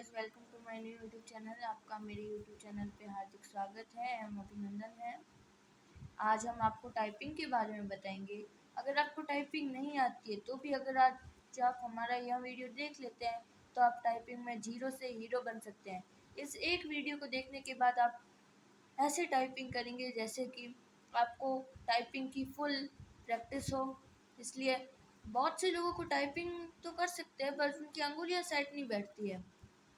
Guys, welcome to my new YouTube channel. आपका मेरे YouTube channel पे हार्दिक स्वागत है एवं अभिनंदन है। आज हम आपको टाइपिंग के बारे में बताएंगे। अगर आपको टाइपिंग नहीं आती है तो भी अगर आज आप हमारा यह वीडियो देख लेते हैं तो आप टाइपिंग में जीरो से हीरो बन सकते हैं। इस एक वीडियो को देखने के बाद आप ऐसे टाइपिंग करेंगे जैसे कि आपको टाइपिंग की फुल प्रैक्टिस हो। इसलिए बहुत से लोगों को टाइपिंग तो कर सकते हैं पर उनकी अंगुलियां सेट नहीं बैठती है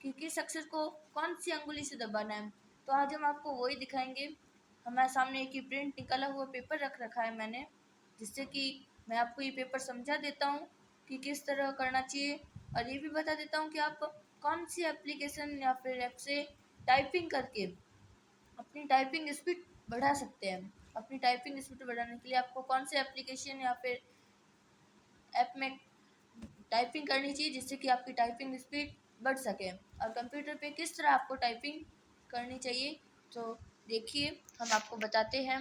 कि किस अक्षर को कौन सी अंगुली से दबाना है। तो आज हम आपको वही दिखाएंगे। हमारे सामने एक ही प्रिंट निकाला हुआ पेपर रख रखा है मैंने, जिससे कि मैं आपको ये पेपर समझा देता हूँ कि किस तरह करना चाहिए, और ये भी बता देता हूँ कि आप कौन सी एप्लीकेशन या फिर ऐप से टाइपिंग करके अपनी टाइपिंग स्पीड बढ़ा सकते हैं। अपनी टाइपिंग स्पीड बढ़ाने के लिए आपको कौन से एप्लीकेशन या फिर ऐप में टाइपिंग करनी चाहिए जिससे कि आपकी टाइपिंग स्पीड बढ़ सके, और कंप्यूटर पे किस तरह आपको टाइपिंग करनी चाहिए। तो देखिए, हम आपको बताते हैं।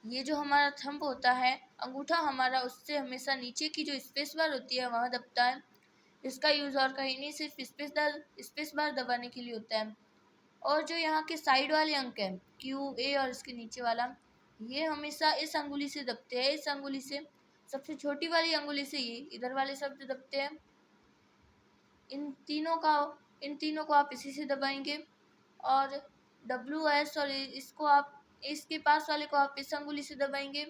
ये जो हमारा थंब होता है, अंगूठा हमारा, उससे हमेशा नीचे की जो स्पेस बार होती है वहाँ दबता है। इसका यूज़ और कहीं नहीं, सिर्फ स्पेस बार दबाने के लिए होता है। और जो यहाँ के साइड वाले अंक हैं क्यू ए और इसके नीचे वाला, ये हमेशा इस अंगुली से दबते हैं। इस अंगुली से, सबसे छोटी वाली अंगुली से ये इधर वाले शब्द दबते हैं। इन तीनों को आप इसी से दबाएंगे। और डब्ल्यू एस और इसको आप, इसके पास वाले को आप इस अंगुली से दबाएंगे।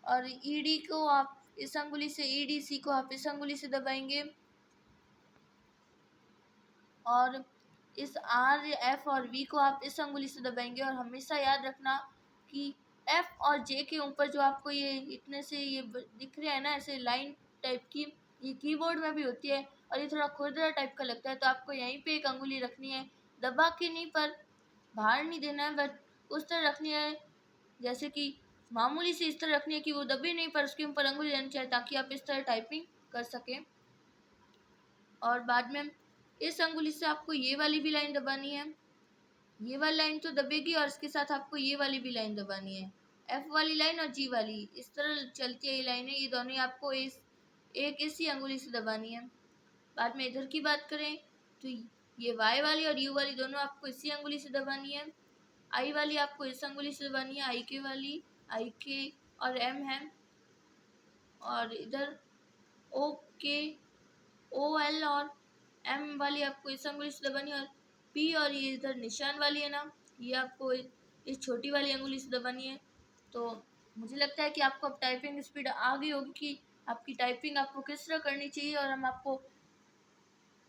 और ई डी को आप इस अंगुली से, ई डी सी को आप इस अंगुली से दबाएंगे। और इस आर एफ और वी को आप इस अंगुली से दबाएंगे। और हमेशा याद रखना कि एफ और जे के ऊपर जो आपको ये इतने से ये दिख रहे हैं ना, ऐसे लाइन टाइप की, ये कीबोर्ड में भी होती है और ये थोड़ा खुरदरा टाइप का लगता है। तो आपको यहीं पे एक अंगुली रखनी है, दबा के नहीं, पर बाहर नहीं देना है, बट उस तरह रखनी है जैसे कि मामूली से इस तरह रखनी है कि वो दबे नहीं पर उसके ऊपर अंगुली रहनी चाहिए, ताकि आप इस तरह टाइपिंग कर सकें। और बाद में इस अंगुली से आपको ये वाली भी लाइन दबानी है। ये वाली लाइन तो दबेगी और इसके साथ आपको ये वाली भी लाइन दबानी है, एफ वाली लाइन और जी वाली। इस तरह चलती है ये लाइनें, ये दोनों आपको इसी अंगुली से दबानी है। बाद में इधर की बात करें तो ये वाई वाली और यू वाली दोनों आपको इसी अंगुली से दबानी है। आई वाली आपको इस अंगुली से दबानी है, आई के वाली, आई के और एम है। और इधर ओ के, ओ एल और एम वाली आपको इस अंगुली से दबानी है। और पी और ये इधर निशान वाली है ना, ये आपको इस छोटी वाली अंगुली से दबानी है। तो मुझे लगता है कि आपको अब टाइपिंग स्पीड आ गई होगी कि आपकी टाइपिंग आपको किस तरह करनी चाहिए। और हम आपको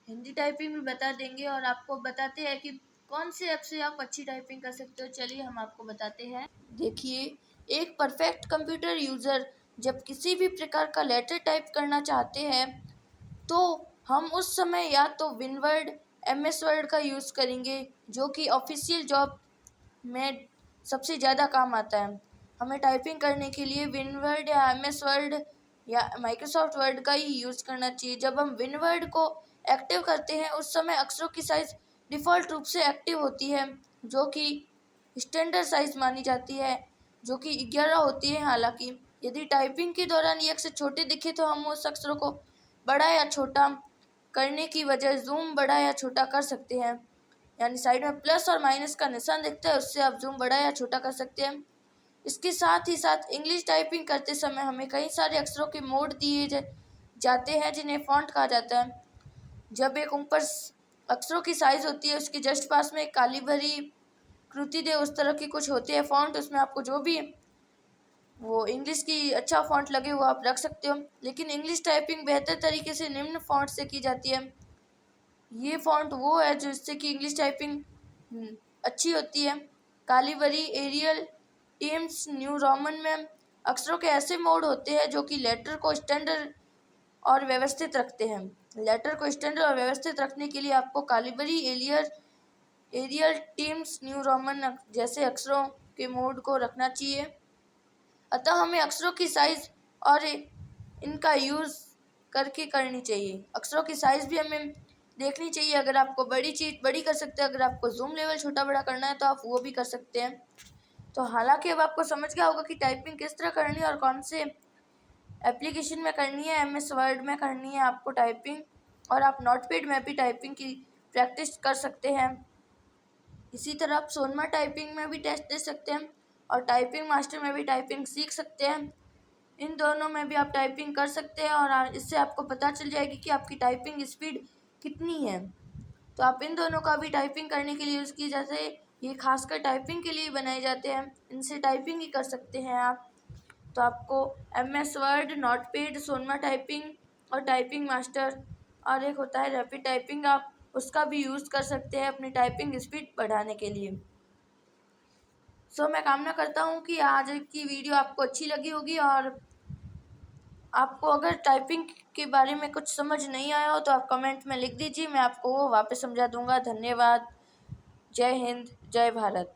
हिंदी टाइपिंग भी बता देंगे और आपको बताते हैं कि कौन से ऐप से आप अच्छी टाइपिंग कर सकते हो। चलिए हम आपको बताते हैं। देखिए, एक परफेक्ट कंप्यूटर यूज़र जब किसी भी प्रकार का लेटर टाइप करना चाहते हैं तो हम उस समय या तो विनवर्ड, एमएस वर्ड का यूज़ करेंगे, जो कि ऑफिशियल जॉब में सबसे ज़्यादा काम आता है। हमें टाइपिंग करने के लिए विनवर्ड या एमएस वर्ड या माइक्रोसॉफ्ट वर्ड का ही यूज़ करना चाहिए। जब हम विनवर्ड को एक्टिव करते हैं उस समय अक्षरों की साइज़ डिफ़ॉल्ट रूप से एक्टिव होती है, जो कि स्टैंडर्ड साइज़ मानी जाती है, जो कि 11 होती है। हालांकि यदि टाइपिंग के दौरान ये अक्षर छोटे दिखे तो हम उस अक्षरों को बड़ा या छोटा करने की वजह जूम बड़ा या छोटा कर सकते हैं। यानी साइड में प्लस और माइनस का निशान दिखता है, उससे आप जूम बड़ा या छोटा कर सकते हैं। इसके साथ ही साथ इंग्लिश टाइपिंग करते समय हमें कई सारे अक्षरों के मोड दिए जाते हैं जिन्हें फ़ॉन्ट कहा जाता है। जब एक ऊपर अक्षरों की साइज़ होती है उसके जस्ट पास में एक काली भरी कृति दे, उस तरह की कुछ होती है फ़ॉन्ट, उसमें आपको जो भी वो इंग्लिश की अच्छा फ़ॉन्ट लगे वो आप रख सकते हो। लेकिन इंग्लिश टाइपिंग बेहतर तरीके से निम्न फ़ॉन्ट से की जाती है। ये फ़ॉन्ट वो है जिससे कि इंग्लिश टाइपिंग अच्छी होती है। काली बरी, एरियल, टिम्स न्यू रोमन में अक्षरों के ऐसे मोड होते हैं जो कि लेटर को स्टैंडर्ड और व्यवस्थित रखते हैं। लेटर को स्टैंडर्ड और व्यवस्थित रखने के लिए आपको कालीबरी, एरियल, टिम्स न्यू रोमन जैसे अक्षरों के मोड को रखना चाहिए। अतः हमें अक्षरों की साइज़ और इनका यूज़ करके करनी चाहिए। अक्षरों की साइज़ भी हमें देखनी चाहिए। अगर आपको बड़ी चीज़ बड़ी कर सकते हैं, अगर आपको जूम लेवल छोटा बड़ा करना है तो आप वो भी कर सकते हैं। तो हालांकि अब आपको समझ गया होगा कि टाइपिंग किस तरह करनी है और कौन से एप्लीकेशन में करनी है। एमएस वर्ड में करनी है आपको टाइपिंग, और आप नोटपैड में भी टाइपिंग की प्रैक्टिस कर सकते हैं। इसी तरह आप सोनमा टाइपिंग में भी टेस्ट दे सकते हैं और टाइपिंग मास्टर में भी टाइपिंग सीख सकते हैं। इन दोनों में भी आप टाइपिंग कर सकते हैं और इससे आपको पता चल जाएगी कि आपकी टाइपिंग स्पीड कितनी है। तो आप इन दोनों का भी टाइपिंग करने के लिए यूज़ की, जैसे ये खासकर टाइपिंग के लिए बनाए जाते हैं, इनसे टाइपिंग ही कर सकते हैं आप। तो आपको MS वर्ड, नोटपैड, सोनमा टाइपिंग और टाइपिंग मास्टर और एक होता है रैपिड टाइपिंग, आप उसका भी यूज़ कर सकते हैं अपनी टाइपिंग स्पीड बढ़ाने के लिए। मैं कामना करता हूँ कि आज की वीडियो आपको अच्छी लगी होगी और आपको अगर टाइपिंग के बारे में कुछ समझ नहीं आया हो तो आप कमेंट में लिख दीजिए, मैं आपको वो वापस समझा दूँगा। धन्यवाद। जय हिंद, जय भारत।